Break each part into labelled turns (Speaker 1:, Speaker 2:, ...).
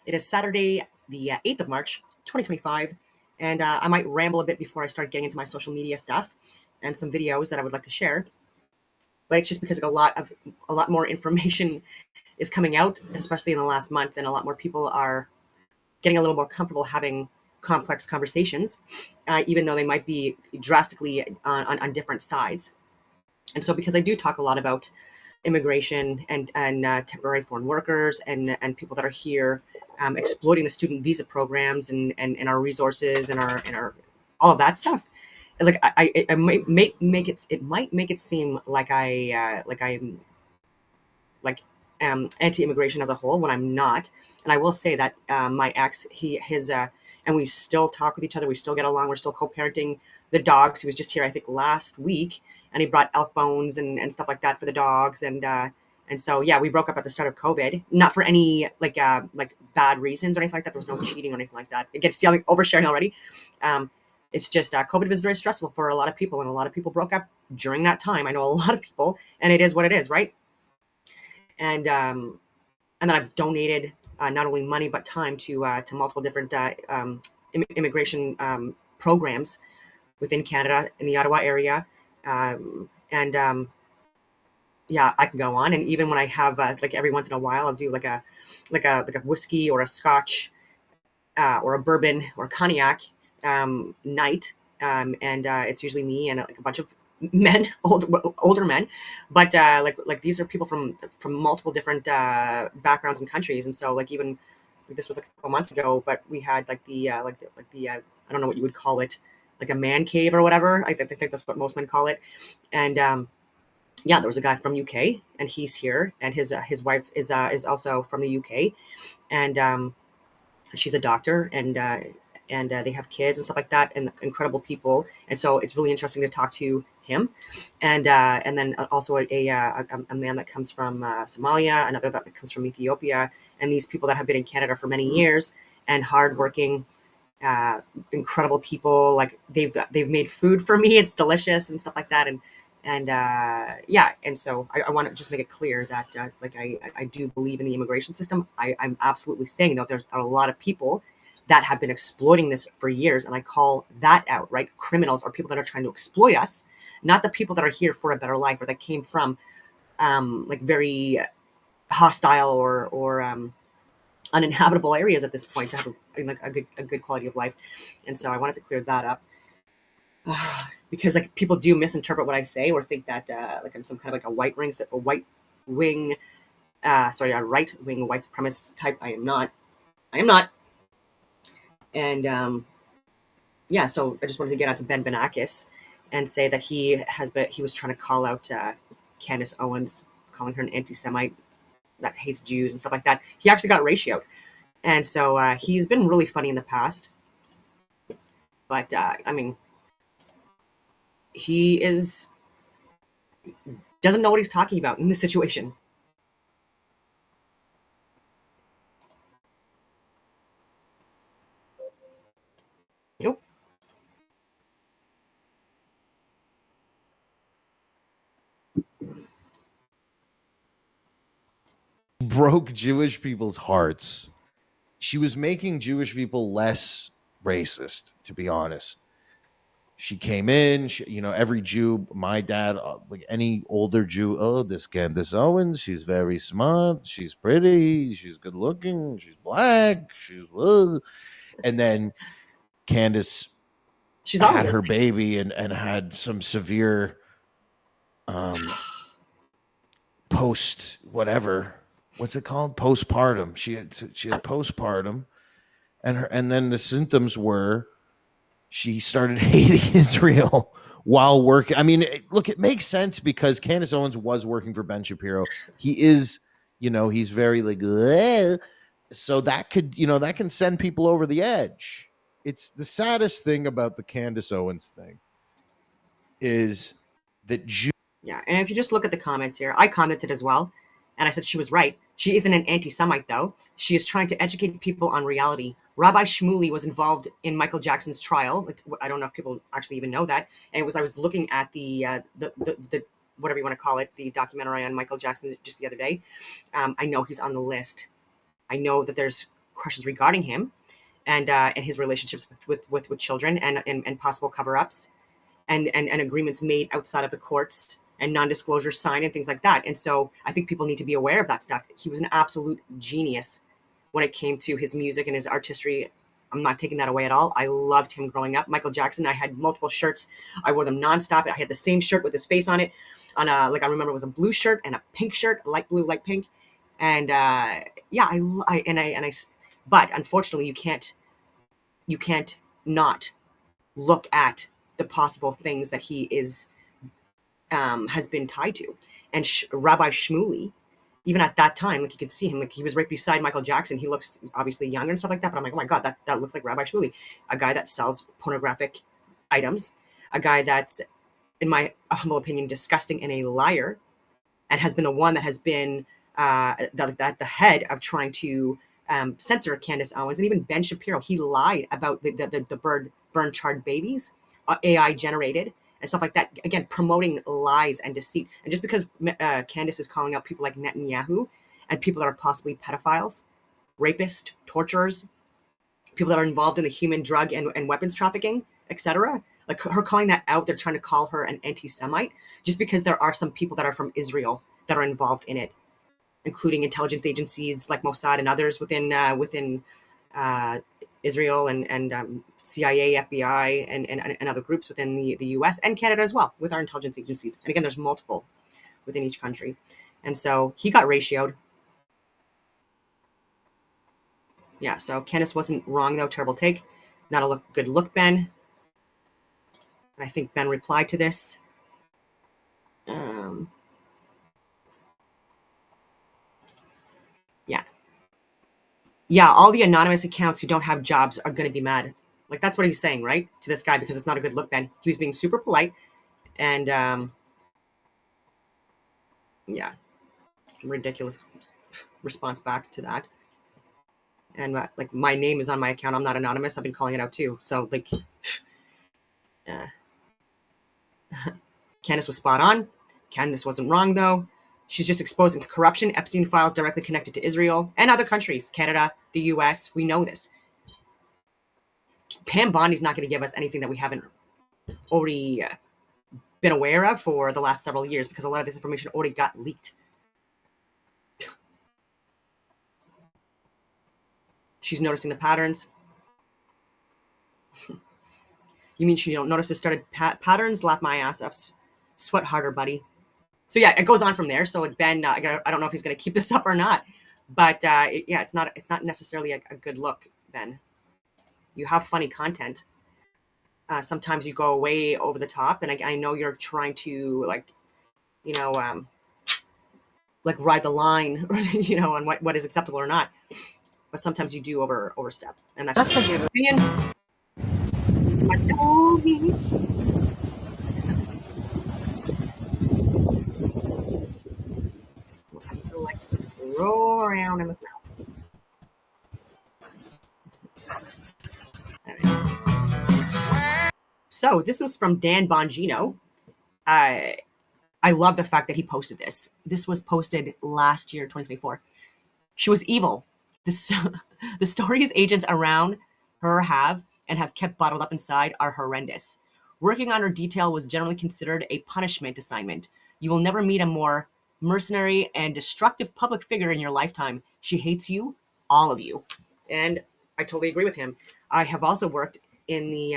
Speaker 1: It is Saturday, the 8th of March, 2025, and I might ramble a bit before I start getting into my social media stuff and some videos that I would like to share. But it's just because a lot more information is coming out, especially in the last month, and a lot more people are getting a little more comfortable having complex conversations, even though they might be drastically on different sides. And so, because I do talk a lot about immigration and temporary foreign workers and people that are here exploiting the student visa programs and our resources and our all of that stuff. Like I might make it seem like I'm like anti-immigration as a whole when I'm not. And I will say that my ex, and we still talk with each other. We still get along. We're still co-parenting the dogs. He was just here, I think, last week, and he brought elk bones and stuff like that for the dogs. And so yeah, we broke up at the start of COVID, not for any like bad reasons or anything like that. There was no cheating or anything like that. Again, see, I'm oversharing already. It's just COVID was very stressful for a lot of people, and a lot of people broke up during that time. I know a lot of people, and it is what it is, right? And then I've donated not only money but time to multiple different immigration programs within Canada in the Ottawa area, and yeah, I can go on. And even when I have like every once in a while, I'll do like a whiskey or a Scotch or a bourbon or cognac night, and it's usually me and like a bunch of men, older men, but like these are people from multiple different backgrounds and countries, and so like even like, this was a couple months ago, but we had like the I don't know what you would call it, like a man cave or whatever. I think that's what most men call it, and yeah, there was a guy from UK, and he's here, and his wife is also from the UK, and she's a doctor, and they have kids and stuff like that, and incredible people. And so it's really interesting to talk to him, and then also a man that comes from Somalia, another that comes from Ethiopia, and these people that have been in Canada for many years and hardworking, uh, incredible people. Like they've made food for me. It's delicious and stuff like that, and yeah. And so I want to just make it clear that like I do believe in the immigration system. I'm absolutely saying that there's a lot of people that have been exploiting this for years, and I call that out, right? Criminals or people that are trying to exploit us, not the people that are here for a better life or that came from like very hostile or uninhabitable areas at this point to have like a good quality of life. And so I wanted to clear that up. Because like people do misinterpret what I say or think that like I'm some kind of like a white wing, sorry, a right wing white supremacist type. I am not. I am not. And yeah, so I just wanted to get onto Ben Benakis and say that he was trying to call out Candace Owens, calling her an anti-Semite that hates Jews and stuff like that. He actually got ratioed, and so he's been really funny in the past. But I mean, he is doesn't know what he's talking about in this situation. Nope.
Speaker 2: Broke Jewish people's hearts. She was making Jewish people less racist, to be honest. She came in, every Jew, my dad, like any older Jew, oh, this Candace Owens, she's very smart, she's pretty, she's good looking, she's black, and then Candace
Speaker 1: She's all of
Speaker 2: had
Speaker 1: those
Speaker 2: her
Speaker 1: things.
Speaker 2: baby and had some severe um post whatever, what's it called, postpartum. She had postpartum, and then the symptoms were she started hating Israel while working. I mean, look, it makes sense because Candace Owens was working for Ben Shapiro. He is, he's very like, "Ugh." So that can send people over the edge. It's the saddest thing about the Candace Owens thing is that
Speaker 1: Yeah, and if you just look at the comments here, I commented as well, and I said she was right. She isn't an anti-Semite though. She is trying to educate people on reality. Rabbi Shmuley was involved in Michael Jackson's trial. Like I don't know if people actually even know that. And it was I was looking at the whatever you want to call it, the documentary on Michael Jackson just the other day. I know he's on the list. I know that there's questions regarding him and his relationships with children and possible cover-ups and agreements made outside of the courts and non-disclosure signed and things like that. And so I think people need to be aware of that stuff. He was an absolute genius when it came to his music and his artistry. I'm not taking that away at all. I loved him growing up. Michael Jackson, I had multiple shirts. I wore them nonstop. I had the same shirt with his face on it. Like I remember it was a blue shirt and a pink shirt, light blue, light pink. And but unfortunately you can't not look at the possible things that he has been tied to. And Rabbi Shmuley, even at that time, like you could see him, like he was right beside Michael Jackson. He looks obviously younger and stuff like that, but I'm like, oh my God, that looks like Rabbi Shmuley, a guy that sells pornographic items, a guy that's, in my humble opinion, disgusting and a liar, and has been the one that has been the head of trying to censor Candace Owens and even Ben Shapiro. He lied about the burn charred babies, AI generated, and stuff like that. Again, promoting lies and deceit. And just because Candace is calling out people like Netanyahu and people that are possibly pedophiles, rapists, torturers, people that are involved in the human drug and weapons trafficking, etc., like her calling that out, they're trying to call her an anti-Semite just because there are some people that are from Israel that are involved in it, including intelligence agencies like Mossad and others within Israel and CIA, FBI, and other groups within the US and Canada as well with our intelligence agencies. And again, there's multiple within each country. And so he got ratioed. Yeah, so Candace wasn't wrong though. Terrible take. Not a good look, Ben. And I think Ben replied to this. Yeah, all the anonymous accounts who don't have jobs are going to be mad. Like, that's what he's saying, right? To this guy, because it's not a good look, Ben. He was being super polite. And, yeah, ridiculous response back to that. And, like, my name is on my account. I'm not anonymous. I've been calling it out, too. So, like, Candace was spot on. Candace wasn't wrong, though. She's just exposing the corruption, Epstein files directly connected to Israel and other countries, Canada, the US. We know this. Pam Bondi's not going to give us anything that we haven't already been aware of for the last several years, because a lot of this information already got leaked. She's noticing the patterns. You mean she don't notice the started patterns? Laugh my ass off. Sweat harder, buddy. So yeah, it goes on from there. So Ben, I don't know if he's going to keep this up or not, but yeah, it's not necessarily a good look, Ben. You have funny content. Sometimes you go way over the top, and I know you're trying to like ride the line, on what is acceptable or not. But sometimes you do overstep, and that's just my opinion. It's my doggy. Still likes to roll around in the snow. Right. So this was from Dan Bongino. I love the fact that he posted this. This was posted last year, 2024. She was evil. The stories agents around her have kept bottled up inside are horrendous. Working on her detail was generally considered a punishment assignment. You will never meet a more mercenary and destructive public figure in your lifetime. She hates you, all of you. And I totally agree with him. I have also worked in the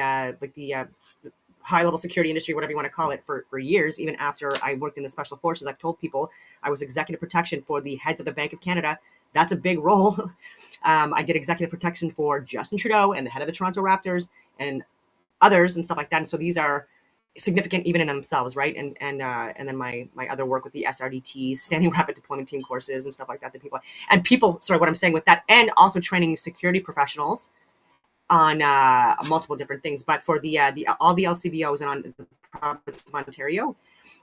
Speaker 1: high-level security industry, whatever you want to call it, for years. Even after I worked in the special forces, I've told people I was executive protection for the heads of the Bank of Canada. That's a big role. I did executive protection for Justin Trudeau and the head of the Toronto Raptors and others and stuff like that. And so these are significant even in themselves, right? And then my other work with the SRDTs, Standing Rapid Deployment Team courses and stuff like that. Sorry, what I'm saying with that, and also training security professionals on multiple different things. But for the all the LCBOs and on the province of Ontario,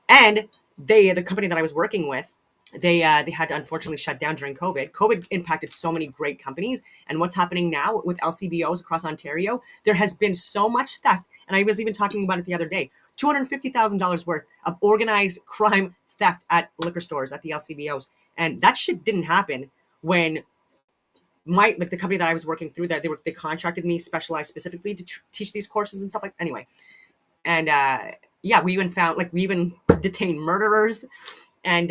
Speaker 1: and the company that I was working with, they had to unfortunately shut down during COVID. COVID impacted so many great companies. And what's happening now with LCBOs across Ontario, there has been so much theft. And I was even talking about it the other day, $250,000 worth of organized crime theft at liquor stores at the LCBOs. And that shit didn't happen when the company that I was working through, that they contracted me specialized specifically to teach these courses and stuff like anyway. And yeah, we even detained murderers and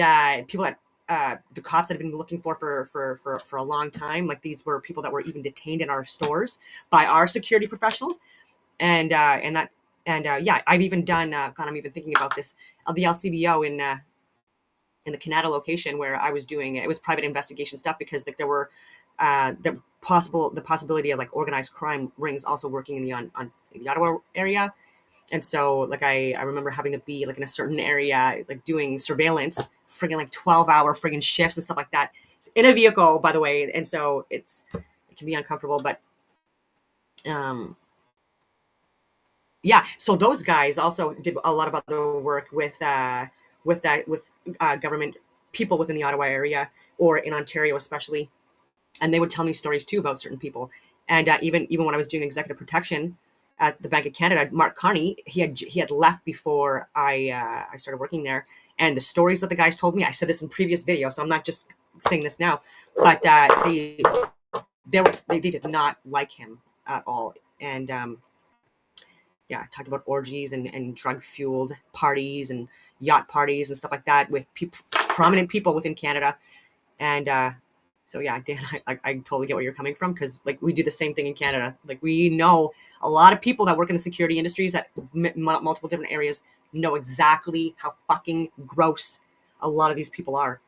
Speaker 1: people that the cops that have been looking for a long time. Like, these were people that were even detained in our stores by our security professionals. And yeah, I've even done. God, I'm even thinking about this. The LCBO in the Canada location where I was doing it was private investigation stuff, because like there were the possibility of like organized crime rings also working in the Ottawa area. And so like I remember having to be like in a certain area, like doing surveillance, friggin' like 12-hour friggin' shifts and stuff like that in a vehicle, by the way. And so it can be uncomfortable, but yeah. So those guys also did a lot of other work with government people within the Ottawa area or in Ontario especially, and they would tell me stories too about certain people. And even when I was doing executive protection at the Bank of Canada, Mark Carney, he had left before I started working there. And the stories that the guys told me, I said this in previous video, so I'm not just saying this now, but they did not like him at all. And yeah, talked about orgies and drug fueled parties and yacht parties and stuff like that with prominent people within Canada. And so yeah, Dan, I totally get where you're coming from, because like we do the same thing in Canada. Like, we know a lot of people that work in the security industries at multiple different areas know exactly how fucking gross a lot of these people are.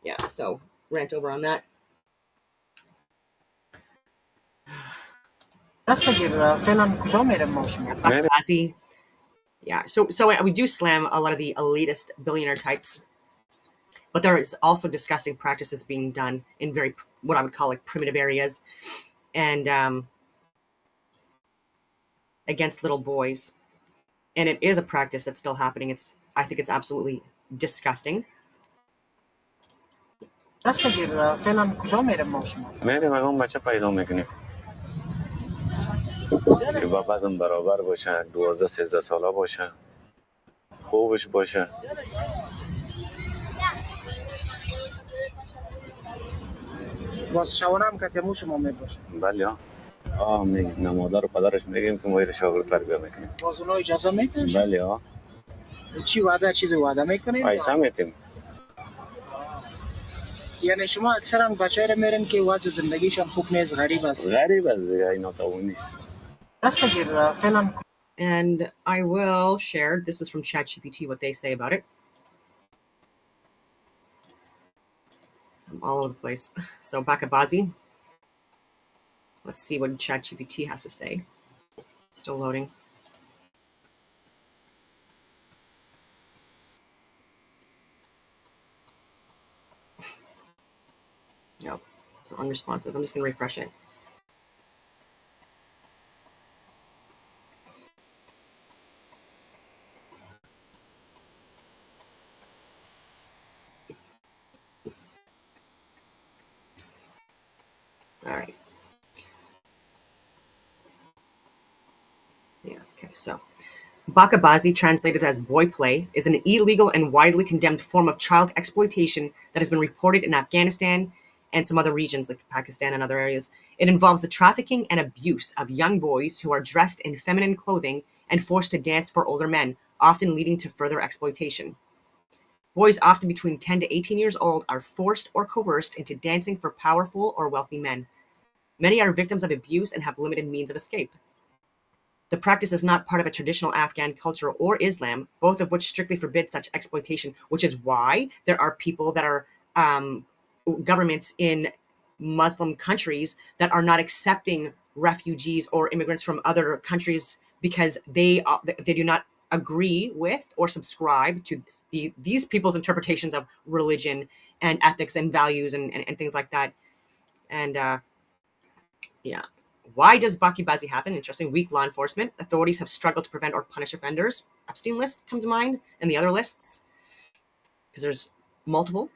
Speaker 1: Yeah, so rant over on that. Yeah, so we do slam a lot of the elitist billionaire types, but there is also disgusting practices being done in very what I would call like primitive areas, and against little boys. And it is a practice that's still happening. I think it's absolutely disgusting.
Speaker 3: میریم اون بچه پیدا میکنیم که با وزن برابر باشه، 12-13 ساله باشه، خوبش باشه.
Speaker 4: باز شوانه هم که تیمو شما میباشه.
Speaker 3: بله ها. میگیم مادر و پدرش میگیم که ما این شاگرد تربیت میکنیم.
Speaker 4: باز اونها اجازه میکنیم؟
Speaker 3: بله ها.
Speaker 4: چیزی وعده میکنیم؟
Speaker 3: پیسه میتیم.
Speaker 4: یعنی شما اکثرا بچه رو میرین که وضع زندگیشان خوب نیست، غریب است.
Speaker 3: غریب است دیگه، این ناتوانی نیست.
Speaker 1: And I will share, this is from ChatGPT, what they say about it. I'm all over the place. So Bakabazi. Let's see what ChatGPT has to say. Still loading. Nope, so unresponsive. I'm just gonna refresh it. All right. Yeah, okay, so Bakabazi, translated as boy play, is an illegal and widely condemned form of child exploitation that has been reported in Afghanistan and some other regions like Pakistan and other areas. It involves the trafficking and abuse of young boys who are dressed in feminine clothing and forced to dance for older men, often leading to further exploitation. Boys, often between 10 to 18 years old, are forced or coerced into dancing for powerful or wealthy men. Many are victims of abuse and have limited means of escape. The practice is not part of a traditional Afghan culture or Islam, both of which strictly forbid such exploitation, which is why there are people that are governments in Muslim countries that are not accepting refugees or immigrants from other countries, because they do not agree with or subscribe to these people's interpretations of religion and ethics and values and things like that. And yeah. Why does Bakibazi happen? Interesting. Weak law enforcement. Authorities have struggled to prevent or punish offenders. Epstein list come to mind, and the other lists, because there's multiple.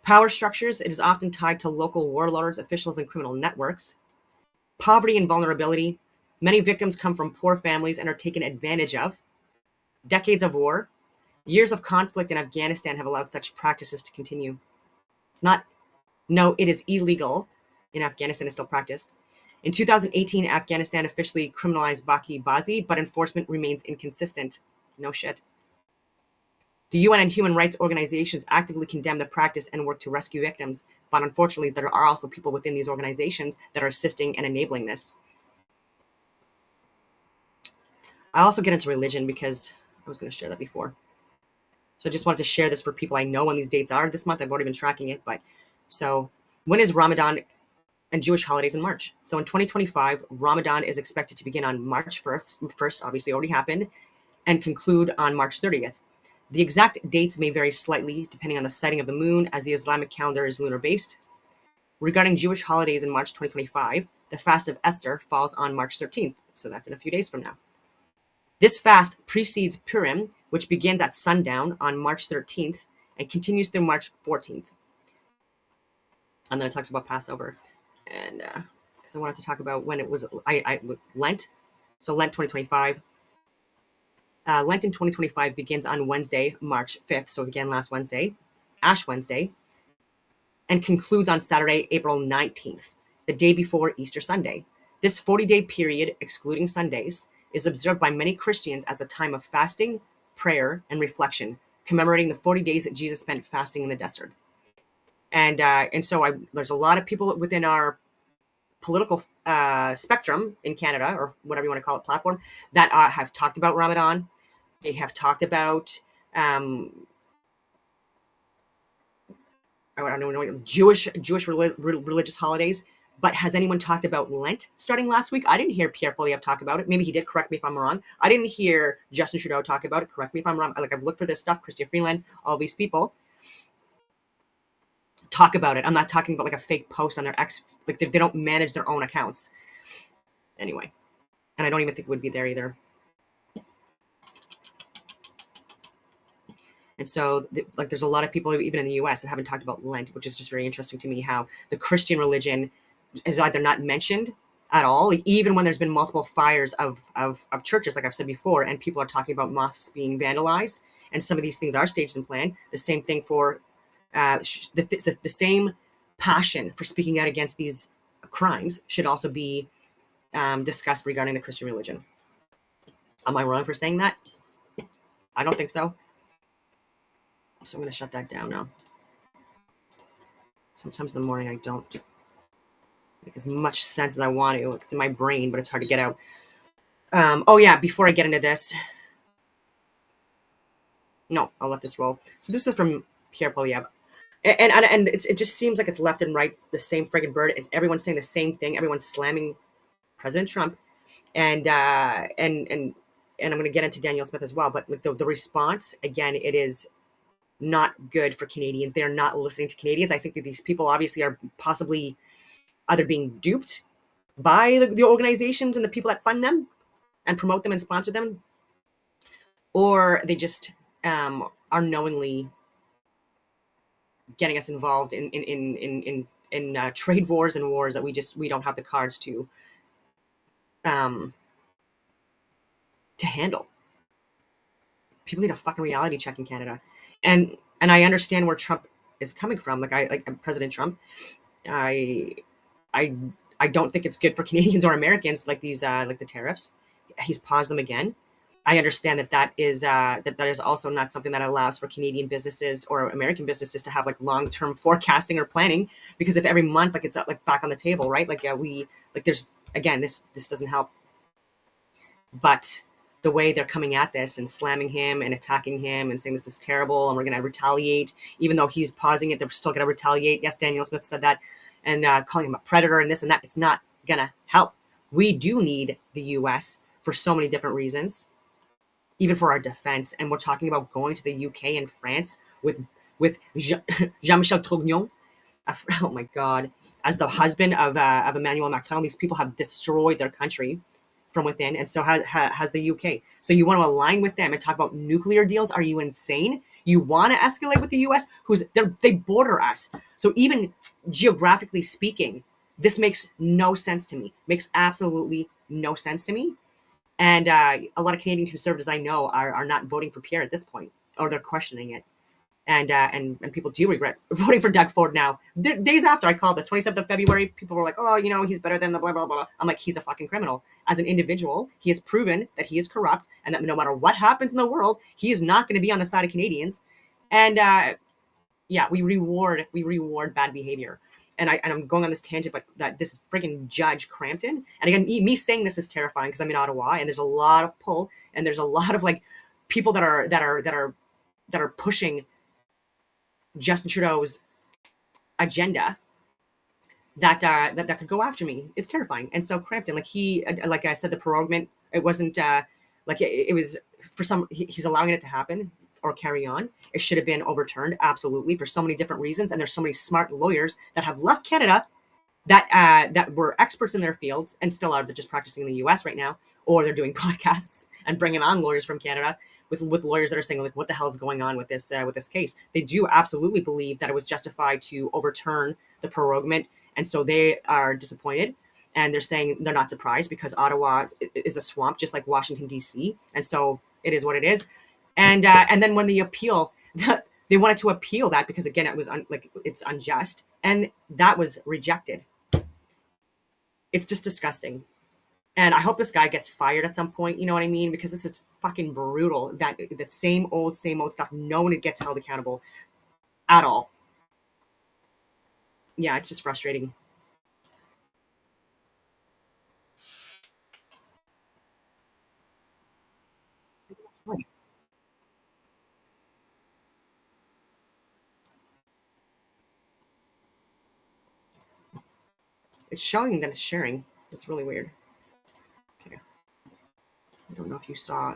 Speaker 1: Power structures. It is often tied to local warlords, officials, and criminal networks. Poverty and vulnerability. Many victims come from poor families and are taken advantage of. Decades of war. Years of conflict in Afghanistan have allowed such practices to continue. It is illegal, in Afghanistan is still practiced. In 2018, Afghanistan officially criminalized Baki Bazi, but enforcement remains inconsistent. No shit. The UN and human rights organizations actively condemn the practice and work to rescue victims, but unfortunately, there are also people within these organizations that are assisting and enabling this. I also get into religion because I was going to share that before. So I just wanted to share this for people. I know when these dates are this month. I've already been tracking it, but so when is Ramadan and Jewish holidays in March? So in 2025, Ramadan is expected to begin on March 1st, obviously already happened, and conclude on March 30th. The exact dates may vary slightly depending on the sighting of the moon, as the Islamic calendar is lunar-based. Regarding Jewish holidays in March 2025, the fast of Esther falls on March 13th, so that's in a few days from now. This fast precedes Purim, which begins at sundown on March 13th and continues through March 14th. And then it talks about Passover. And because I wanted to talk about when it was Lent. So Lent 2025. Lent in 2025 begins on Wednesday, March 5th. So it began last Wednesday, Ash Wednesday, and concludes on Saturday, April 19th, the day before Easter Sunday. This 40-day period, excluding Sundays, is observed by many Christians as a time of fasting, prayer, and reflection, commemorating the 40 days that Jesus spent fasting in the desert. And so there's a lot of people within our political spectrum in Canada, or whatever you want to call it, platform, that have talked about Ramadan. They have talked about I don't know, Jewish religious holidays. But has anyone talked about Lent starting last week? I didn't hear Pierre Poilievre talk about it. Maybe he did. Correct me if I'm wrong. I didn't hear Justin Trudeau talk about it. Correct me if I'm wrong. Like, I've looked for this stuff. Chrystia Freeland, all these people talk about it. I'm not talking about like a fake post on their like they don't manage their own accounts. Anyway, and I don't even think it would be there either. And so, like, there's a lot of people even in the U.S. that haven't talked about Lent, which is just very interesting to me. How the Christian religion is either not mentioned at all, like, even when there's been multiple fires of churches, like I've said before, and people are talking about mosques being vandalized, and some of these things are staged and planned. The same thing for the same passion for speaking out against these crimes should also be discussed regarding the Christian religion. Am I wrong for saying that? I don't think so. So I'm going to shut that down now. Sometimes in the morning I don't make as much sense as I want to. It's in my brain, but it's hard to get out. Oh yeah, before I get into this. No, I'll let this roll. So this is from Pierre Poilievre. And it just seems like it's left and right, the same friggin' bird. It's everyone's saying the same thing. Everyone's slamming President Trump. And I'm going to get into Danielle Smith as well. But the response, again, it is not good for Canadians. They're not listening to Canadians. I think that these people obviously are possibly either being duped by the organizations and the people that fund them and promote them and sponsor them, or they just are knowingly getting us involved in trade wars and wars that we don't have the cards to handle. People need a fucking reality check in Canada. And I understand where Trump is coming from. Like President Trump. I don't think it's good for Canadians or Americans, like these like the tariffs. He's paused them again. I understand that is also not something that allows for Canadian businesses or American businesses to have like long-term forecasting or planning, because if every month like it's like back on the table, right? Like there's, again, this doesn't help. But the way they're coming at this and slamming him and attacking him and saying this is terrible and we're going to retaliate, even though he's pausing it, they're still going to retaliate. Yes, Danielle Smith said that, and calling him a predator and this and that. It's not going to help. We do need the U.S. for so many different reasons, even for our defense. And we're talking about going to the UK and France with Jean-Michel Tourignon. Oh my God. As the husband of Emmanuel Macron, these people have destroyed their country from within, and so has the UK. So you want to align with them and talk about nuclear deals? Are you insane? You want to escalate with the US, they border us. So even geographically speaking, this makes no sense to me. Makes absolutely no sense to me. And a lot of Canadian conservatives I know are not voting for Pierre at this point, or they're questioning it. and people do regret voting for Doug Ford now. Days after I called this, 27th of February, people were like, oh, he's better than the blah, blah, blah. I'm like, he's a fucking criminal. As an individual, he has proven that he is corrupt and that no matter what happens in the world, he is not going to be on the side of Canadians. And we reward bad behavior. And I'm going on this tangent, but that this friggin' Judge Crampton, and again, me saying this is terrifying because I'm in Ottawa and there's a lot of pull and there's a lot of like people that are pushing Justin Trudeau's agenda that could go after me. It's terrifying. And so Crampton, like I said, the proroguement, it wasn't it was for he's allowing it to happen or carry on. It should have been overturned, absolutely, for so many different reasons. And there's so many smart lawyers that have left Canada that were experts in their fields and still are. They're just practicing in the US right now, or they're doing podcasts and bringing on lawyers from Canada with lawyers that are saying, like, what the hell is going on with this case? They do absolutely believe that it was justified to overturn the proroguement, and so they are disappointed. And they're saying they're not surprised because Ottawa is a swamp, just like Washington D.C., and so it is what it is. And then when the appeal, they wanted to appeal that because again, it was it's unjust, and that was rejected. It's just disgusting. And I hope this guy gets fired at some point, you know what I mean? Because this is fucking brutal. That the same old stuff. No one gets held accountable at all. Yeah, it's just frustrating. It's showing that it's sharing. It's really weird. Okay. I don't know if you saw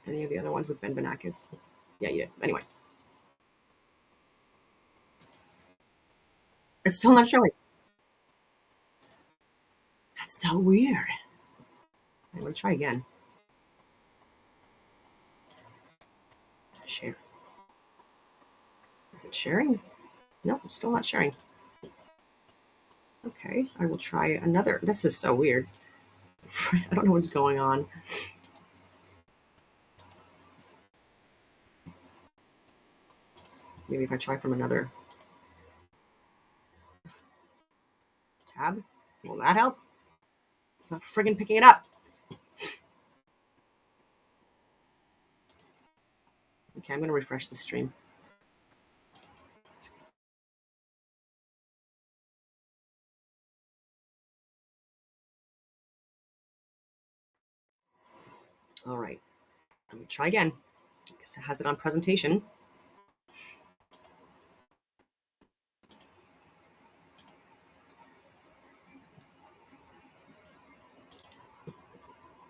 Speaker 1: any of the other ones with Ben Bernanke. Yeah, you did. Anyway. It's still not showing. That's so weird. I'm going to try again. Share. Is it sharing? No, it's still not sharing. Okay, I will try another. This is so weird. I don't know what's going on. Maybe if I try from another tab, will that help? It's not friggin' picking it up. Okay, I'm going to refresh the stream. All right, I'm going to try again because it has it on presentation.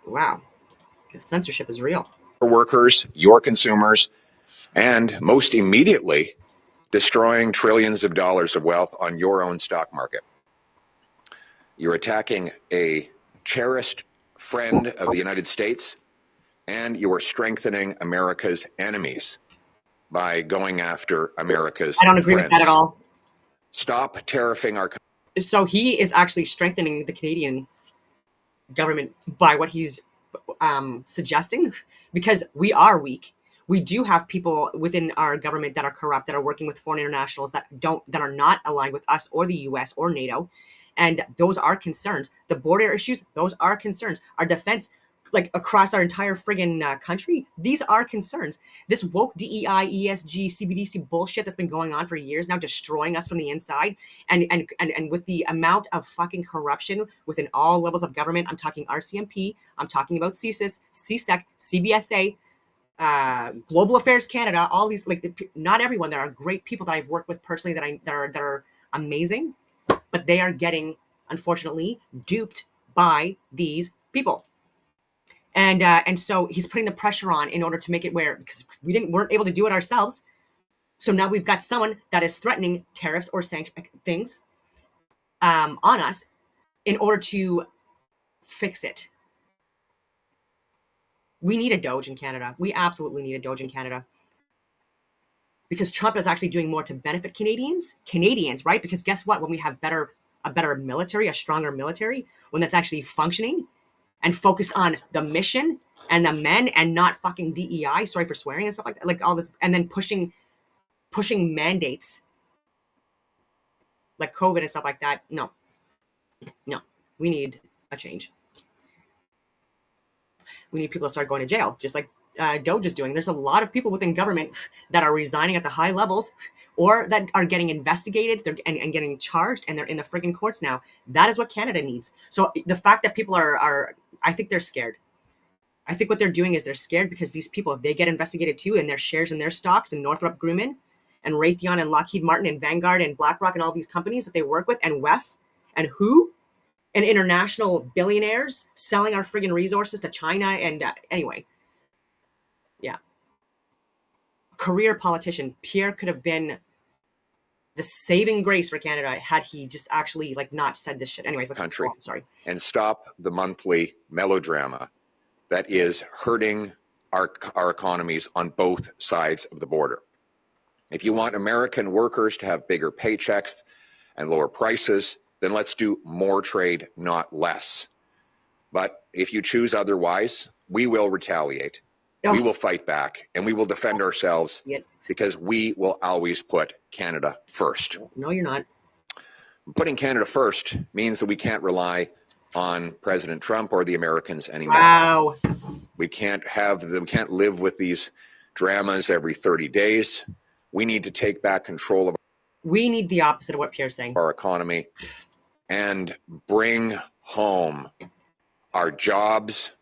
Speaker 1: Wow, the censorship is real.
Speaker 5: Workers, your consumers, and most immediately, destroying trillions of dollars of wealth on your own stock market. You're attacking a cherished friend of the United States, and you are strengthening America's enemies by going after America's
Speaker 1: I don't agree
Speaker 5: friends.
Speaker 1: with that at all.
Speaker 5: Stop tariffing our.
Speaker 1: So he is actually strengthening the Canadian government by what he's suggesting, because we are weak. We do have people within our government that are corrupt, that are working with foreign internationals that are not aligned with us or the US or NATO. And those are concerns. The border issues, those are concerns. Our defense, like across our entire friggin' country, these are concerns. This woke DEI, ESG, CBDC bullshit that's been going on for years now, destroying us from the inside. And with the amount of fucking corruption within all levels of government, I'm talking RCMP, I'm talking about CSIS, CSEC, CBSA, Global Affairs Canada, all these, like, not everyone. There are great people that I've worked with personally that are amazing, but they are getting, unfortunately, duped by these people. And so he's putting the pressure on in order to make it where, because we weren't able to do it ourselves. So now we've got someone that is threatening tariffs or sanction things on us in order to fix it. We need a Doge in Canada. We absolutely need a Doge in Canada. Because Trump is actually doing more to benefit Canadians, right? Because guess what? When we have a better military, a stronger military, when that's actually functioning, and focused on the mission and the men and not fucking DEI, sorry for swearing and stuff like that, like all this, and then pushing mandates like COVID and stuff like that. No, we need a change. We need people to start going to jail, just like Doge is doing. There's a lot of people within government that are resigning at the high levels or that are getting investigated and getting charged, and they're in the friggin' courts now. That is what Canada needs. So the fact that people are I think they're scared. I think what they're doing is they're scared because these people, if they get investigated too, and their shares and their stocks in Northrop Grumman and Raytheon and Lockheed Martin and Vanguard and BlackRock and all these companies that they work with, and WEF and who? And international billionaires selling our friggin' resources to China. And anyway, yeah. Career politician, Pierre could have been the saving grace for Canada had he just actually like not said this shit. Anyways,
Speaker 5: country.
Speaker 1: Oh, sorry.
Speaker 5: And stop the monthly melodrama that is hurting our economies on both sides of the border. If you want American workers to have bigger paychecks and lower prices, then let's do more trade, not less. But if you choose otherwise, we will retaliate. We will fight back, and we will defend ourselves because we will always put Canada first.
Speaker 1: No, you're not.
Speaker 5: Putting Canada first means that we can't rely on President Trump or the Americans anymore.
Speaker 1: Wow.
Speaker 5: We can't live with these dramas every 30 days. We need to take back control of
Speaker 1: We need the opposite of what Pierre's saying.
Speaker 5: our economy and bring home our jobs,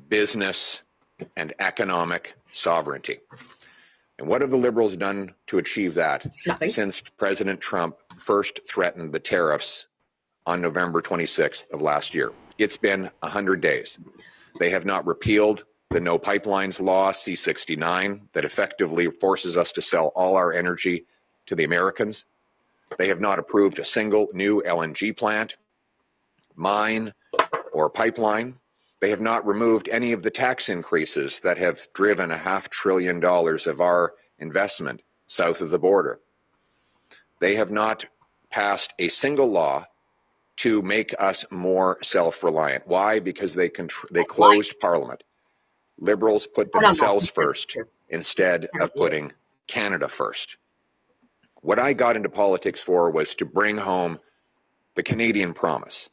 Speaker 5: business, and economic sovereignty. And what have the Liberals done to achieve that?
Speaker 1: Nothing.
Speaker 5: Since President Trump first threatened the tariffs on November 26th of last year? It's been 100 days. They have not repealed the No Pipelines Law, C-69, that effectively forces us to sell all our energy to the Americans. They have not approved a single new LNG plant, mine, or pipeline. They have not removed any of the tax increases that have driven $500 billion of our investment south of the border. They have not passed a single law to make us more self-reliant. Why? Because they closed Parliament. Liberals put themselves first instead of putting Canada first. What I got into politics for was to bring home the Canadian promise.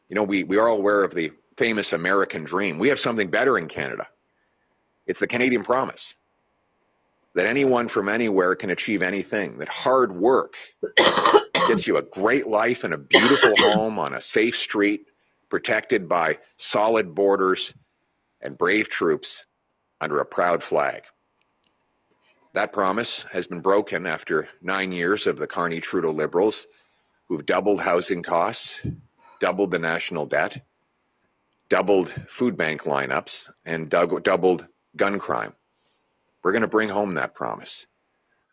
Speaker 5: You know, we are all aware of the famous American dream. We have something better in Canada. It's the Canadian promise that anyone from anywhere can achieve anything, that hard work gets you a great life and a beautiful home on a safe street, protected by solid borders and brave troops under a proud flag. That promise has been broken after 9 years of the Carney-Trudeau Liberals, who've doubled housing costs, doubled the national debt, doubled food bank lineups, and doubled gun crime. We're going to bring home that promise.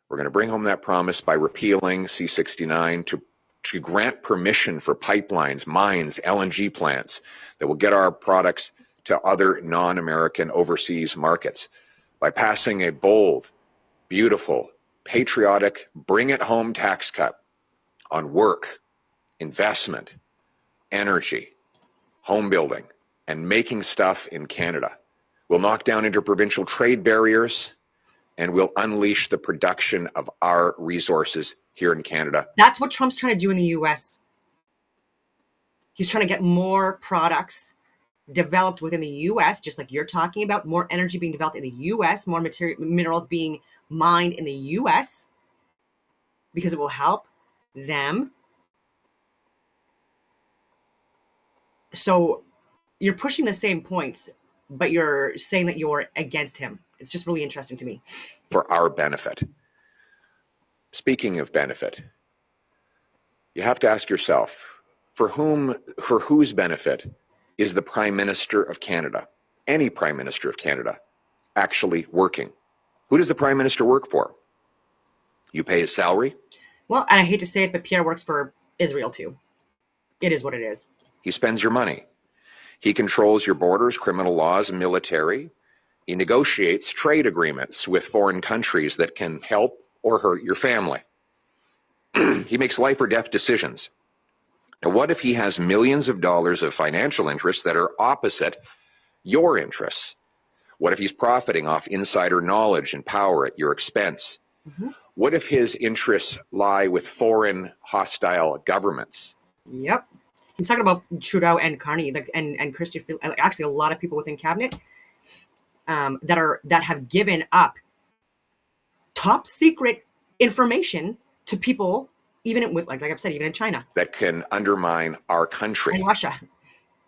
Speaker 5: We're going to bring home that promise by repealing C-69 to grant permission for pipelines, mines, LNG plants that will get our products to other non-American overseas markets, by passing a bold, beautiful, patriotic, bring-it-home tax cut on work, investment, energy, home building, and making stuff in Canada. We'll knock down interprovincial trade barriers, and we'll unleash the production of our resources here in Canada.
Speaker 1: That's what Trump's trying to do in the US. He's trying to get more products developed within the US, just like you're talking about, more energy being developed in the US, more minerals being mined in the US, because it will help them. So you're pushing the same points, but you're saying that you're against him. It's just really interesting to me.
Speaker 5: For our benefit. Speaking of benefit, you have to ask yourself, for whose benefit is the Prime Minister of Canada, any Prime Minister of Canada, actually working? Who does the Prime Minister work for? You pay his salary?
Speaker 1: Well, and I hate to say it, but Pierre works for Israel too. It is what it is.
Speaker 5: He spends your money. He controls your borders, criminal laws, and military. He negotiates trade agreements with foreign countries that can help or hurt your family. He makes life or death decisions. Now, what if he has millions of dollars of financial interests that are opposite your interests? What if he's profiting off insider knowledge and power at your expense? What if his interests lie with foreign hostile governments?
Speaker 1: Yep. He's talking about Trudeau and Carney, like, and Chrystia Freeland. Actually, a lot of people within cabinet that have given up top secret information to people, even with like I've said, even in China
Speaker 5: That can undermine our country.
Speaker 1: and Russia.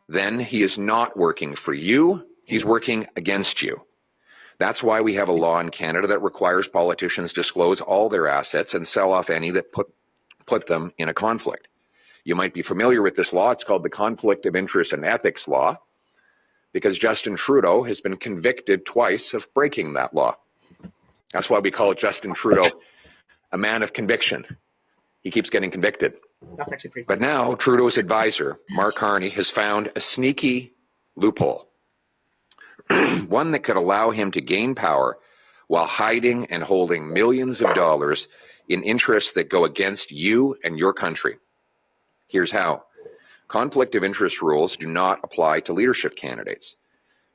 Speaker 5: Then he is not working for you, he's working against you. That's why we have a law in Canada that requires politicians disclose all their assets and sell off any that put them in a conflict. You might be familiar with this law. It's called the Conflict of Interest and Ethics Law, because Justin Trudeau has been convicted twice of breaking that law. That's why we call Justin Trudeau a man of conviction. He keeps getting convicted.
Speaker 1: That's actually pretty
Speaker 5: But now Trudeau's advisor, Mark Carney, has found a sneaky loophole, one that could allow him to gain power while hiding and holding millions of dollars in interests that go against you and your country. Here's how. Conflict of interest rules do not apply to leadership candidates.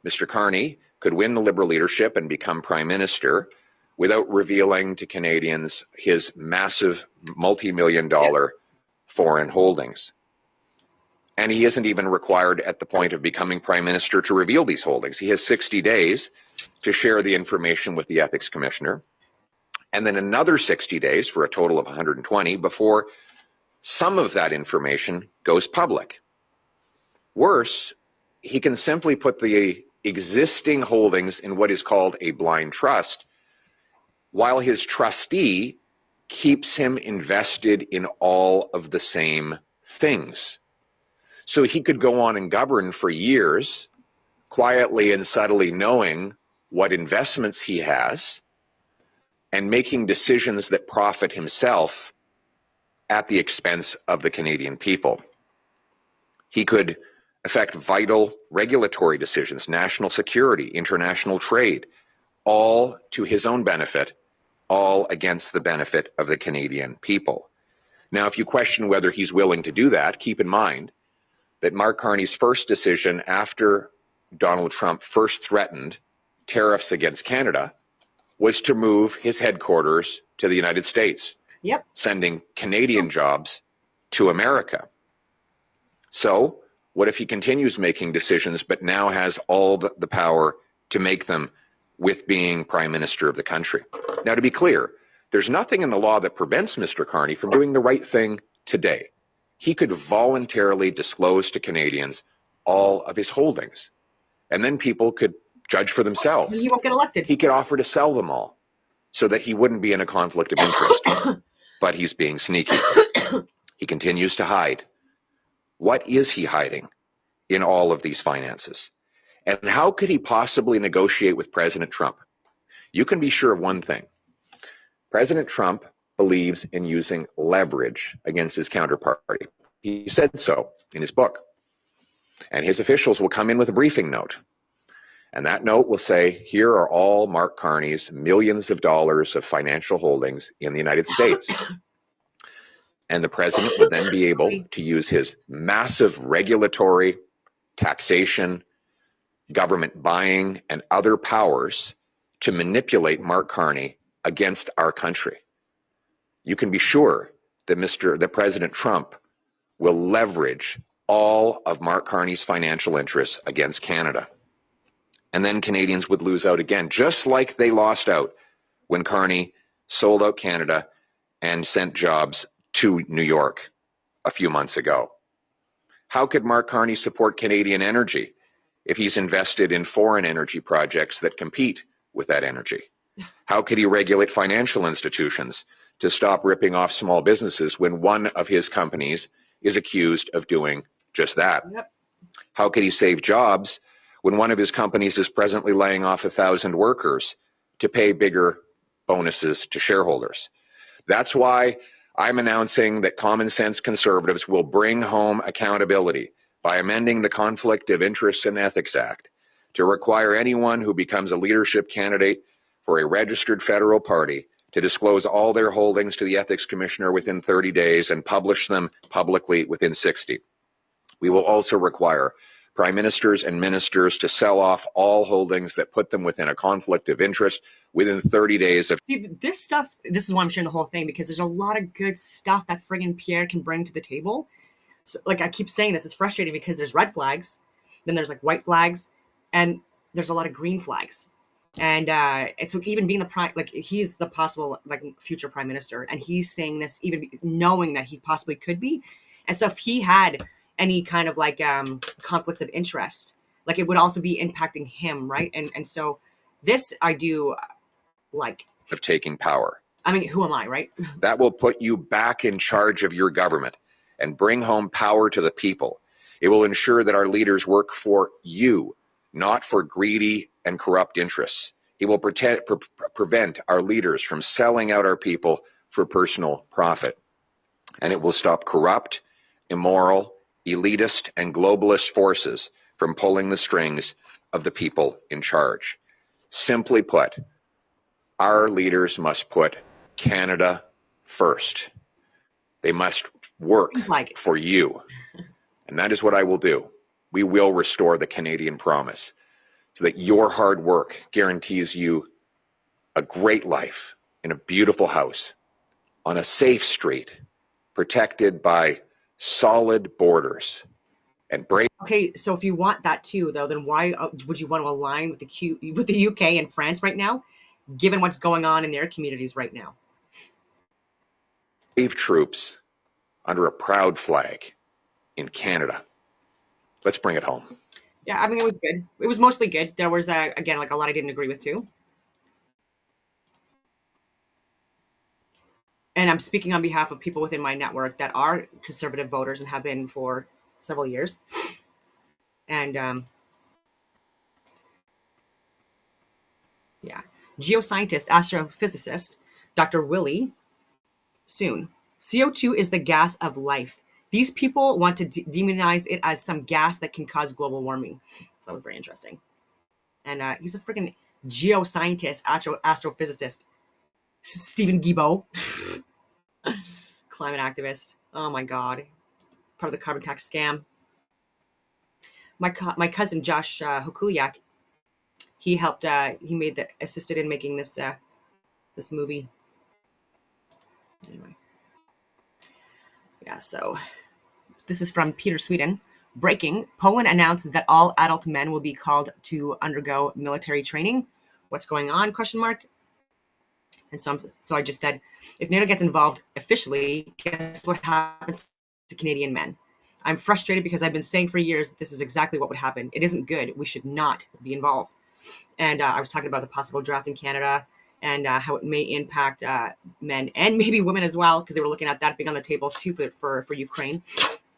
Speaker 5: Mr. Carney could win the Liberal leadership and become Prime Minister without revealing to Canadians his massive multi-million-dollar foreign holdings. And he isn't even required at the point of becoming Prime Minister to reveal these holdings. He has 60 days to share the information with the Ethics Commissioner, and then another 60 days for a total of 120 before some of that information goes public. Worse, he can simply put the existing holdings in what is called a blind trust, while his trustee keeps him invested in all of the same things. So he could go on and govern for years, quietly and subtly knowing what investments he has and making decisions that profit himself at the expense of the Canadian people. He could affect vital regulatory decisions, national security, international trade, all to his own benefit, all against the benefit of the Canadian people. Now, if you question whether he's willing to do that, keep in mind that Mark Carney's first decision after Donald Trump first threatened tariffs against Canada was to move his headquarters to the United States.
Speaker 1: Yep.
Speaker 5: Sending Canadian jobs to America. So, what if he continues making decisions but now has all the power to make them with being Prime Minister of the country? Now, to be clear, there's nothing in the law that prevents Mr. Carney from doing the right thing today. He could voluntarily disclose to Canadians all of his holdings, and then people could judge for themselves.
Speaker 1: He won't get elected.
Speaker 5: He could offer to sell them all so that he wouldn't be in a conflict of interest. But he's being sneaky. He continues to hide. What is he hiding in all of these finances? And how could he possibly negotiate with President Trump? You can be sure of one thing. President Trump believes in using leverage against his counterparty. He said so in his book. And his officials will come in with a briefing note. And that note will say, here are all Mark Carney's millions of dollars of financial holdings in the United States. And the president would then be able to use his massive regulatory, taxation, government buying, and other powers to manipulate Mark Carney against our country. You can be sure that President Trump will leverage all of Mark Carney's financial interests against Canada. And then Canadians would lose out again, just like they lost out when Carney sold out Canada and sent jobs to New York a few months ago. How could Mark Carney support Canadian energy if he's invested in foreign energy projects that compete with that energy? How could he regulate financial institutions to stop ripping off small businesses when one of his companies is accused of doing just that?
Speaker 1: Yep.
Speaker 5: How could he save jobs when one of his companies is presently laying off 1,000 workers to pay bigger bonuses to shareholders? That's why I'm announcing that Common Sense Conservatives will bring home accountability by amending the Conflict of Interests and Ethics Act to require anyone who becomes a leadership candidate for a registered federal party to disclose all their holdings to the Ethics Commissioner within 30 days and publish them publicly within 60. We will also require prime ministers and ministers to sell off all holdings that put them within a conflict of interest within 30 days of
Speaker 1: See, this stuff, this is why I'm sharing the whole thing, because there's a lot of good stuff that friggin' Pierre can bring to the table. So, like I keep saying this, it's frustrating because there's red flags, then there's like white flags, and there's a lot of green flags. And so even being the prime, like he's the possible like future prime minister, and he's saying this even knowing that he possibly could be. And so if he had any kind of like conflicts of interest, like it would also be impacting him, right? And so this I do like.
Speaker 5: taking power.
Speaker 1: I mean, who am I, right?
Speaker 5: That will put you back in charge of your government and bring home power to the people. It will ensure that our leaders work for you, not for greedy and corrupt interests. It will prevent our leaders from selling out our people for personal profit. And it will stop corrupt, immoral, elitist, and globalist forces from pulling the strings of the people in charge. Simply put, our leaders must put Canada first. They must work for you. And that is what I will do. We will restore the Canadian promise so that your hard work guarantees you a great life in a beautiful house on a safe street, protected by solid borders and brave.
Speaker 1: Okay, so if you want that too, though, then why would you want to align with the UK and France right now, given what's going on in their communities right now?
Speaker 5: Brave troops under a proud flag in Canada. Let's bring it home.
Speaker 1: Yeah, I mean, it was good. It was mostly good. There was, again, like a lot I didn't agree with too. And I'm speaking on behalf of people within my network that are conservative voters and have been for several years. And yeah, geoscientist, astrophysicist, Dr. Willie Soon. CO2 is the gas of life. These people want to demonize it as some gas that can cause global warming. So that was very interesting. And he's a freaking geoscientist, astrophysicist. Stephen Guilbeault, climate activist. Oh my God. Part of the carbon tax scam. My cousin, Josh Hukuliak, he helped, assisted in making this movie. Anyway. Yeah, so this is from Peter Sweden. Breaking, Poland announces that all adult men will be called to undergo military training. What's going on, question mark? And so I just said, if NATO gets involved officially, guess what happens to Canadian men? I'm frustrated because I've been saying for years that this is exactly what would happen. It isn't good. We should not be involved. And I was talking about the possible draft in Canada and how it may impact men and maybe women as well, because they were looking at that being on the table too for Ukraine.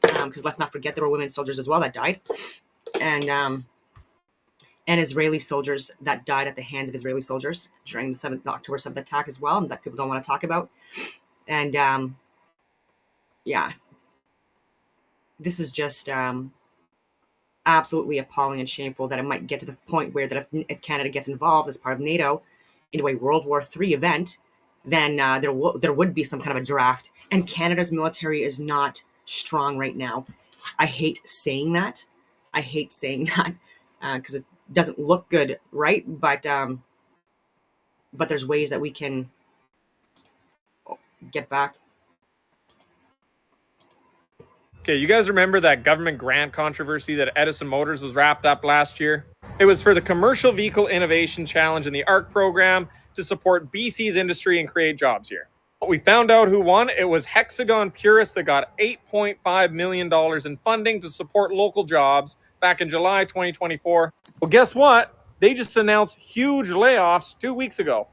Speaker 1: Because let's not forget there were women soldiers as well that died. And Israeli soldiers that died at the hands of Israeli soldiers during the October 7th attack as well, and that people don't want to talk about. And yeah, this is just absolutely appalling and shameful that it might get to the point where that if Canada gets involved as part of NATO into a World War III event, then there would be some kind of a draft. And Canada's military is not strong right now. I hate saying that. Because it doesn't look good, right? But there's ways that we can get back.
Speaker 6: Okay, you guys remember that government grant controversy that Edison Motors was wrapped up last year? It was for the Commercial Vehicle Innovation Challenge in the ARC program to support BC's industry and create jobs here. We found out who won. It was Hexagon Purus that got $8.5 million in funding to support local jobs back in July 2024. Well, guess what? They just announced huge layoffs 2 weeks ago.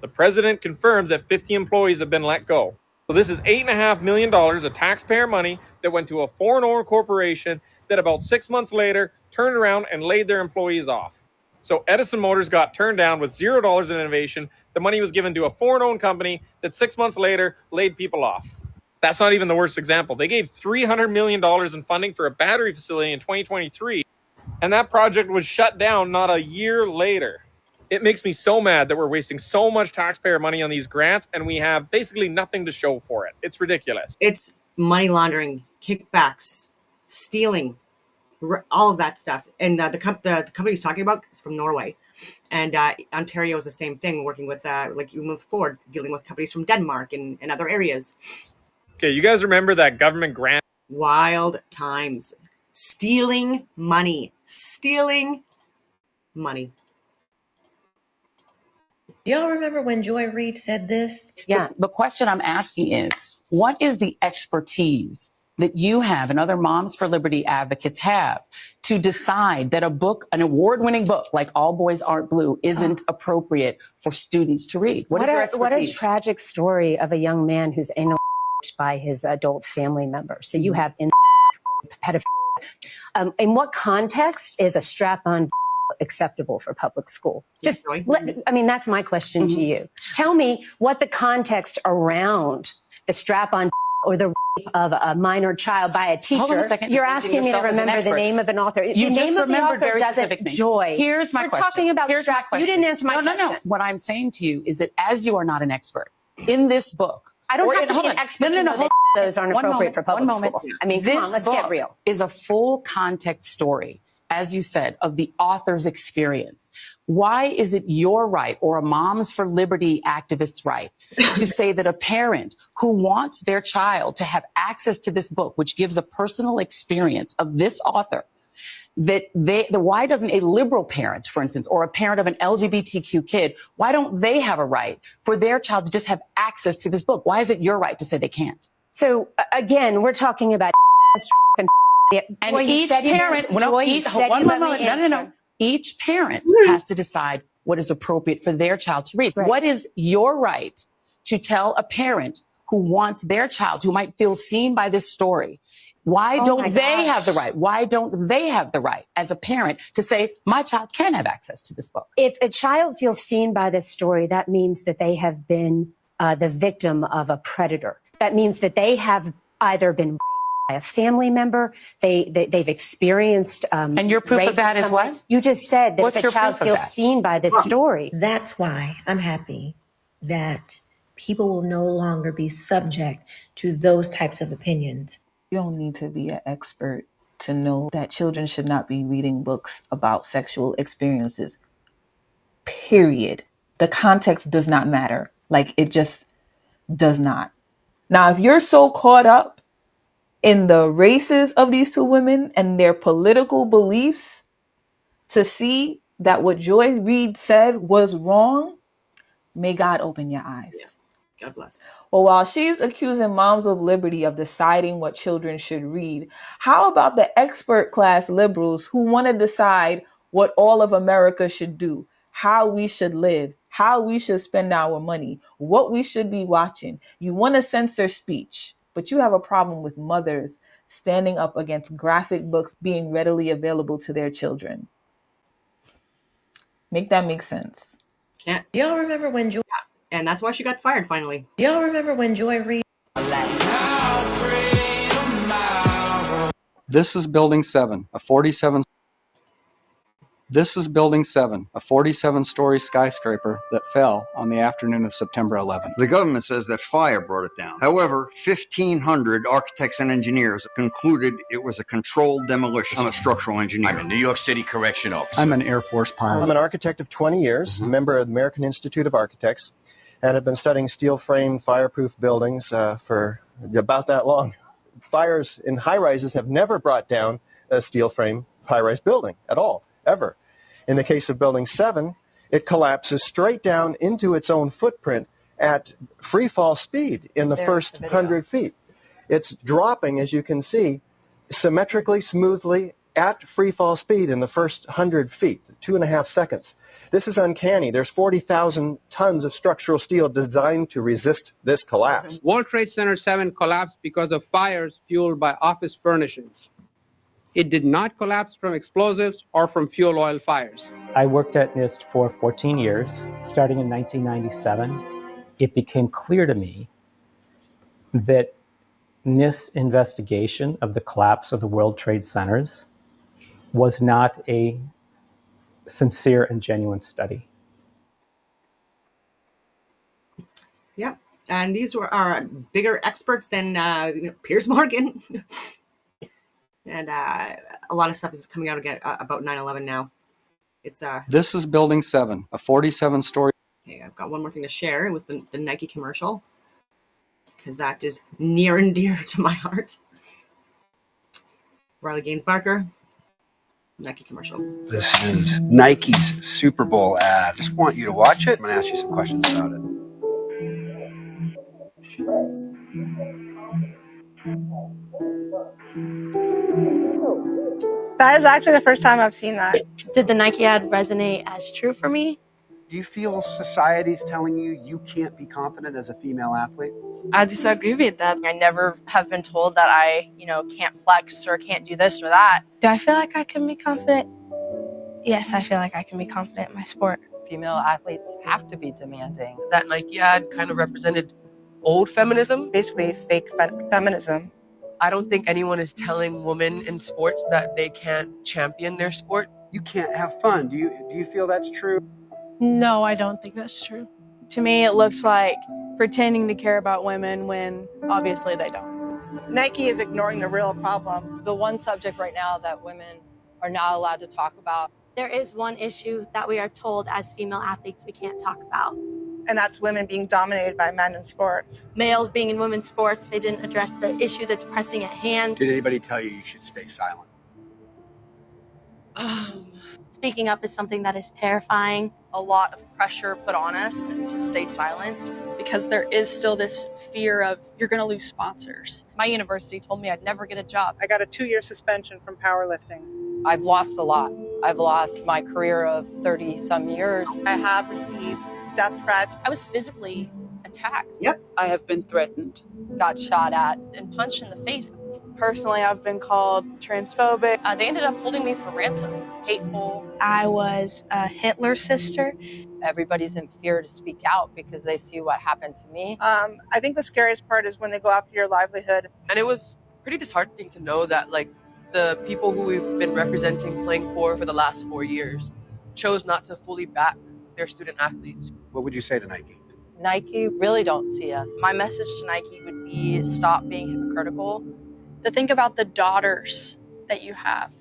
Speaker 6: The president confirms that 50 employees have been let go. So this is $8.5 million of taxpayer money that went to a foreign-owned corporation that about 6 months later turned around and laid their employees off. So Edison Motors got turned down with $0 in innovation. The money was given to a foreign-owned company that 6 months later laid people off. That's not even the worst example. They gave $300 million in funding for a battery facility in 2023, and that project was shut down not a year later. It makes me so mad that we're wasting so much taxpayer money on these grants and we have basically nothing to show for it. It's ridiculous.
Speaker 1: It's money laundering, kickbacks, stealing, all of that stuff. And the company he's talking about is from Norway, and Ontario is the same thing, working with like you move forward, dealing with companies from Denmark and other areas.
Speaker 6: Okay, you guys remember that government grant?
Speaker 1: Wild times, stealing money.
Speaker 7: Y'all remember when Joy Reid said this?
Speaker 8: Yeah. The question I'm asking is, what is the expertise that you have and other Moms for Liberty advocates have to decide that a book, an award-winning book like All Boys Aren't Blue, isn't appropriate for students to read? What is your expertise?
Speaker 9: What a tragic story of a young man who's anal by his adult family member. So you have pedophilia. In what context is a strap-on acceptable for public school? That's my question to you. Tell me what the context around the strap-on or the rape of a minor child by a teacher.
Speaker 8: Hold on a second.
Speaker 9: You're asking me to remember the name of an author.
Speaker 8: You
Speaker 9: the
Speaker 8: just
Speaker 9: name of the
Speaker 8: remembered
Speaker 9: author
Speaker 8: very
Speaker 9: doesn't
Speaker 8: specific names.
Speaker 9: Joy.
Speaker 8: Here's my
Speaker 9: You're
Speaker 8: question.
Speaker 9: talking about
Speaker 8: Here's my question.
Speaker 9: You didn't answer my question.
Speaker 8: No. What I'm saying to you is that as you are not an expert in this book,
Speaker 9: I don't have to be an expert to know that those aren't appropriate for public school. I mean, come on, let's get real.
Speaker 8: Is a full context story, as you said, of the author's experience. Why is it your right or a Moms for Liberty activist's right to say that a parent who wants their child to have access to this book, which gives a personal experience of this author, why doesn't a liberal parent, for instance, or a parent of an LGBTQ kid, why don't they have a right for their child to just have access to this book? Why is it your right to say they can't?
Speaker 9: So again, we're talking about
Speaker 8: and each parent, each parent has to decide what is appropriate for their child to read. Right. What is your right to tell a parent who wants their child, who might feel seen by this story? Why don't they have the right? Why don't they have the right as a parent to say, my child can have access to this book?
Speaker 9: If a child feels seen by this story, that means that they have been the victim of a predator. That means that they have either been by a family member, they've experienced
Speaker 8: and your proof of that is what?
Speaker 9: You just said that
Speaker 8: What's
Speaker 9: if a child feels seen by this story.
Speaker 7: That's why I'm happy that people will no longer be subject to those types of opinions.
Speaker 10: You don't need to be an expert to know that children should not be reading books about sexual experiences. Period. The context does not matter. Like, it just does not. Now, if you're so caught up in the races of these two women and their political beliefs to see that what Joy Reid said was wrong, may God open your eyes.
Speaker 1: Yeah. God bless.
Speaker 10: Well, while she's accusing Moms of Liberty of deciding what children should read, how about the expert class liberals who want to decide what all of America should do, how we should live, how we should spend our money, what we should be watching? You want to censor speech, but you have a problem with mothers standing up against graphic books being readily available to their children. Make that make sense.
Speaker 1: Can't.
Speaker 7: Y'all remember when Joy...
Speaker 1: And that's why she got fired finally.
Speaker 7: Y'all remember when Joy Reid...
Speaker 11: This is Building 7, a 47-story skyscraper that fell on the afternoon of September 11th.
Speaker 12: The government says that fire brought it down. However, 1,500 architects and engineers concluded it was a controlled demolition. I'm a structural engineer.
Speaker 13: I'm a New York City correction officer.
Speaker 11: I'm an Air Force pilot.
Speaker 14: I'm an architect of 20 years, a member of the American Institute of Architects, and have been studying steel-framed, fireproof buildings for about that long. Fires in high-rises have never brought down a steel-frame high-rise building at all, ever. In the case of Building 7, it collapses straight down into its own footprint at free fall speed in the first 100 feet. It's dropping, as you can see, symmetrically, smoothly, at free fall speed in the first 100 feet, 2.5 seconds. This is uncanny. There's 40,000 tons of structural steel designed to resist this collapse.
Speaker 15: World Trade Center 7 collapsed because of fires fueled by office furnishings. It did not collapse from explosives or from fuel oil fires.
Speaker 16: I worked at NIST for 14 years. Starting in 1997, it became clear to me that NIST's investigation of the collapse of the World Trade Centers was not a sincere and genuine study.
Speaker 1: Yeah, and these are bigger experts than Piers Morgan. And a lot of stuff is coming out again about 9/11 now. It's
Speaker 11: This is Building 7, a 47-story.
Speaker 1: okay, I've got one more thing to share. It was the Nike commercial, because that is near and dear to my heart. Riley Gaines Barker, Nike commercial.
Speaker 17: This is Nike's Super Bowl ad. Just want you to watch it. I'm going to ask you some questions about it.
Speaker 18: That is actually the first time I've seen that. Did the Nike ad resonate as true for me?
Speaker 17: Do you feel society's telling you you can't be confident as a female athlete?
Speaker 19: I disagree with that. I never have been told that I, can't flex or can't do this or that.
Speaker 18: Do I feel like I can be confident? Yes, I feel like I can be confident in my sport.
Speaker 20: Female athletes have to be demanding.
Speaker 21: That Nike ad kind of represented old feminism.
Speaker 18: Basically, fake feminism.
Speaker 21: I don't think anyone is telling women in sports that they can't champion their sport.
Speaker 17: You can't have fun. Do you feel that's true?
Speaker 18: No, I don't think that's true. To me, it looks like pretending to care about women when obviously they don't. Nike is ignoring the real problem.
Speaker 20: The one subject right now that women are not allowed to talk about.
Speaker 18: There is one issue that we are told as female athletes we can't talk about. And that's women being dominated by men in sports. Males being in women's sports, they didn't address the issue that's pressing at hand.
Speaker 17: Did anybody tell you you should stay silent?
Speaker 18: Speaking up is something that is terrifying.
Speaker 19: A lot of pressure put on us to stay silent because there is still this fear of you're going to lose sponsors. My university told me I'd never get a job.
Speaker 18: I got a 2-year suspension from powerlifting.
Speaker 20: I've lost a lot. I've lost my career of 30-some years.
Speaker 18: I have received death threats.
Speaker 19: I was physically attacked.
Speaker 1: Yep.
Speaker 20: I have been threatened, got shot at,
Speaker 19: and punched in the face.
Speaker 18: Personally, I've been called transphobic.
Speaker 19: They ended up holding me for ransom.
Speaker 18: Hateful. I was a Hitler sister.
Speaker 20: Everybody's in fear to speak out because they see what happened to me.
Speaker 18: I think the scariest part is when they go after your livelihood.
Speaker 21: And it was pretty disheartening to know that the people who we've been representing, playing for the last 4 years, chose not to fully back their student athletes.
Speaker 17: What would you say to Nike?
Speaker 20: Nike really don't see us.
Speaker 19: My message to Nike would be stop being hypocritical. To think about the daughters that you have.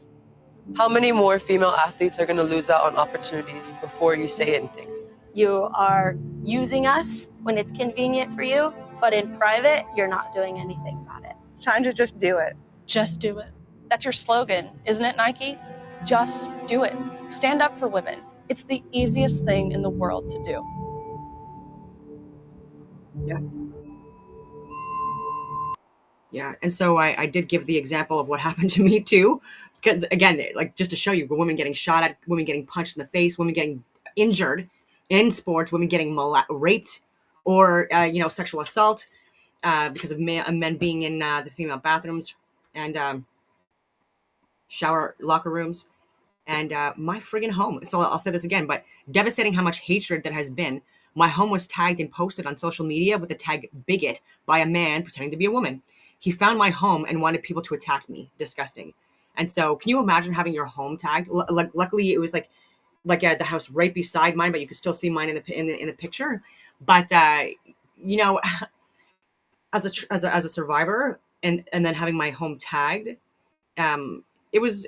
Speaker 21: How many more female athletes are going to lose out on opportunities before you say anything?
Speaker 18: You are using us when it's convenient for you, but in private, you're not doing anything about it. It's time to just do it.
Speaker 19: Just do it. That's your slogan, isn't it, Nike? Just do it. Stand up for women. It's the easiest thing in the world to do.
Speaker 1: Yeah. Yeah, and so I did give the example of what happened to me too, because again, just to show you, women getting shot at, women getting punched in the face, women getting injured in sports, women getting raped, or sexual assault because of men being in the female bathrooms and shower locker rooms, and my friggin' home. So I'll say this again, but devastating how much hatred that has been. My home was tagged and posted on social media with the tag bigot by a man pretending to be a woman. He found my home and wanted people to attack me. Disgusting. And so can you imagine having your home tagged? Luckily, it was like the house right beside mine, but you could still see mine in the picture. But, as a survivor and then having my home tagged, it was,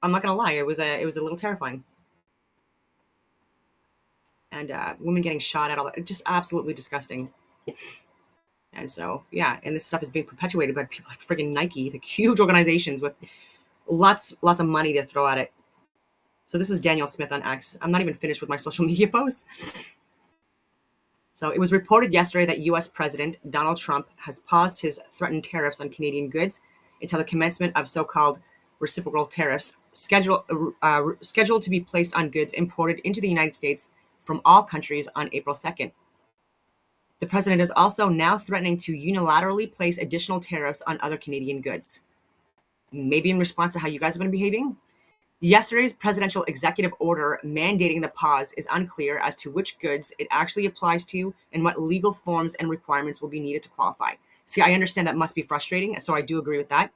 Speaker 1: I'm not going to lie, it was a little terrifying. And women getting shot at, all that, just absolutely disgusting. And so, yeah, and this stuff is being perpetuated by people like friggin' Nike, like huge organizations with lots of money to throw at it. So this is Daniel Smith on X. I'm not even finished with my social media posts. So it was reported yesterday that U.S. President Donald Trump has paused his threatened tariffs on Canadian goods until the commencement of so-called reciprocal tariffs scheduled to be placed on goods imported into the United States from all countries on April 2nd. The president is also now threatening to unilaterally place additional tariffs on other Canadian goods. Maybe in response to how you guys have been behaving? Yesterday's presidential executive order mandating the pause is unclear as to which goods it actually applies to and what legal forms and requirements will be needed to qualify. See, I understand that must be frustrating, so I do agree with that.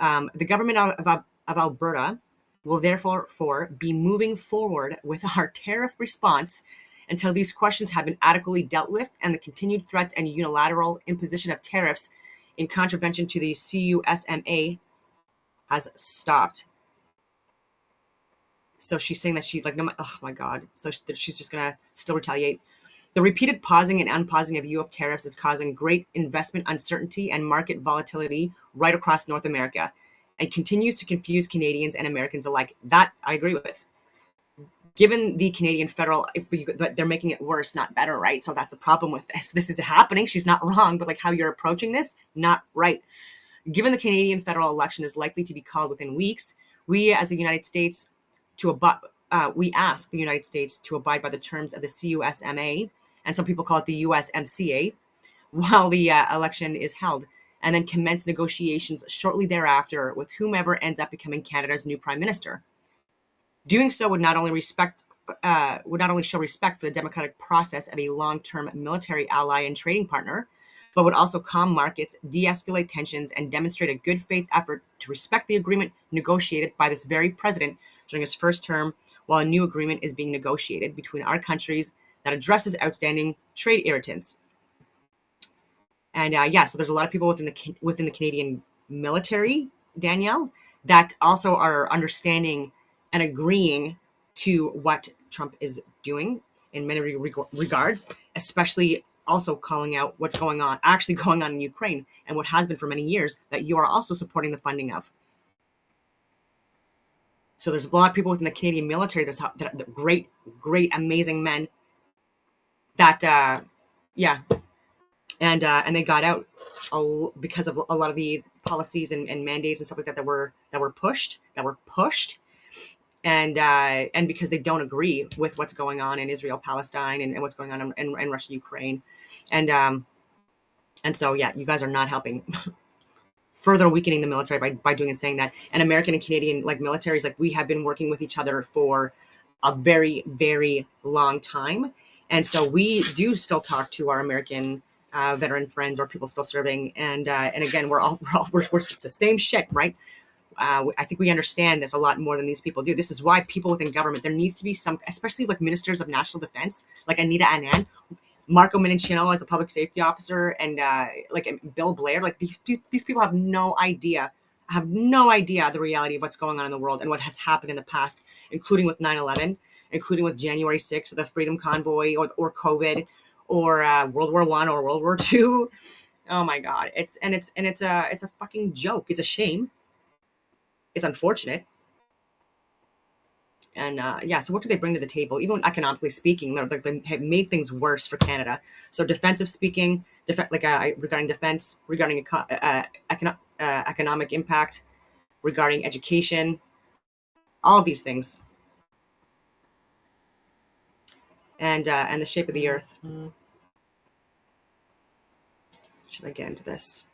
Speaker 1: The government of Alberta will therefore be moving forward with our tariff response until these questions have been adequately dealt with and the continued threats and unilateral imposition of tariffs in contravention to the CUSMA has stopped. So she's saying that she's like, no, oh my God. So she's just going to still retaliate. The repeated pausing and unpausing of U.S. tariffs is causing great investment uncertainty and market volatility right across North America, and continues to confuse Canadians and Americans alike. That I agree with. Given the Canadian federal, but they're making it worse, not better, right? So that's the problem with this. This is happening. She's not wrong, but like how you're approaching this, not right. Given the Canadian federal election is likely to be called within weeks, we as the United States we ask the United States to abide by the terms of the CUSMA, and some people call it the USMCA, while the election is held, and then commence negotiations shortly thereafter with whomever ends up becoming Canada's new prime minister. Doing so would not only show respect for the democratic process of a long-term military ally and trading partner, but would also calm markets, de-escalate tensions, and demonstrate a good faith effort to respect the agreement negotiated by this very president during his first term, while a new agreement is being negotiated between our countries that addresses outstanding trade irritants. And so there's a lot of people within the Canadian military, Danielle, that also are understanding and agreeing to what Trump is doing in many regards, especially also calling out what's actually going on in Ukraine, and what has been for many years that you are also supporting the funding of. So there's a lot of people within the Canadian military, there's great, amazing men that, and they got out because of a lot of the policies and mandates and stuff like that that were pushed, and because they don't agree with what's going on in Israel, Palestine, and what's going on in Russia, Ukraine, and so you guys are not helping. Further weakening the military by doing and saying that. And American and Canadian militaries, we have been working with each other for a very, very long time, and so we do still talk to our American veteran friends or people still serving, and again, we're it's the same shit, right? I think we understand this a lot more than these people do. This is why people within government, there needs to be some, especially ministers of national defense, like Anita Anand, Marco Minichino as a public safety officer, and Bill Blair. These people have no idea the reality of what's going on in the world and what has happened in the past, including with 9/11, including with January 6th, the Freedom Convoy, or COVID, or World War I or World War II. Oh my God, it's a fucking joke. It's a shame. It's unfortunate. And so what do they bring to the table? Even economically speaking, they have made things worse for Canada. So defensive speaking, regarding defense, regarding economic impact, regarding education, all of these things. And the shape of the earth. Should I get into this?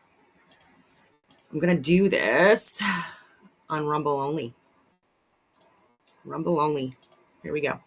Speaker 1: I'm going to do this on Rumble only. Rumble only. Here we go.